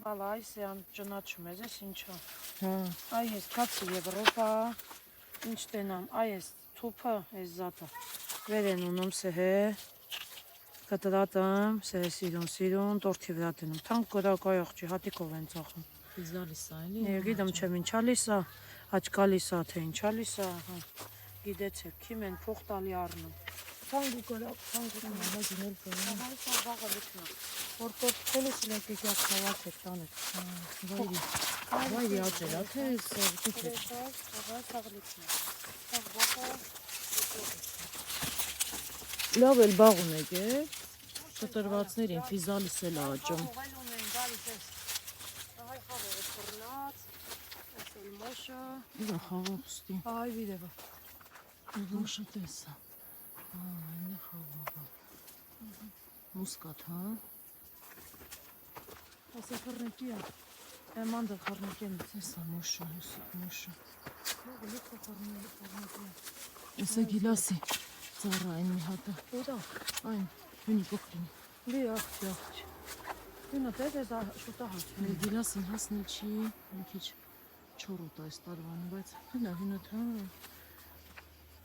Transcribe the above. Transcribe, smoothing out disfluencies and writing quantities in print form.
Ալա այս է ճանաչում ես, ես ինչա։ Հա։ Այ ես կացի Եվրոպա, ինչ տենամ, այ ես թուփը, ես զատը։ Վեր են ունում սեհե, կտրատեմ, սեհե սիրուն, տորթի վրա տենում։ Թանկ կորակայ աղջի, հատիկով են ծախում։ Իզալիսա էլի։ Գիտեմ չեմ ինչա լիսա, աչկալիսա, թե ինչա լիսա, հա։ Գիտեցեք, քիմ են փող տալի առնում։ Թանկ ու կորակ, թանկ ու մագազինել կորակ։ Ահա սա վաղը լիքնա։ Որ տորթքելս լեք եկյակ խավացեք տանեք։ Վայ աջելա, թե սովկիչ է։ Ահա սաղ լիքնա։ Սաղ բախա, Լավ էլ բաղ ունեք է, շտրվածներին ֆիզալիս էլ աճում։ Ողել ունեն գալիս ես։ Ահա խավողը թռնած, ես էլ մոշը։ Իրա խավողստի։ Այ վիրևը։ Մոշը տեսա։ Այն է խավողը։ Մուսկատ, հա։ Ասա խռնիկի է։ Էման դը խռնիկի են։ Տեսա մոշը, մոշը։ Ողը լիքը խռնիկի է։ Եսա գիլասի ծառա այն մի հատը։ Ուրա։ Այն, հյունի փոքրին։ Լի աղջ։ Հյունը տես ես շուտա հաց։ Գիլասին հասնել չի, մի քիչ չորոտ այս տարվան, բայց հնա հյունը թա։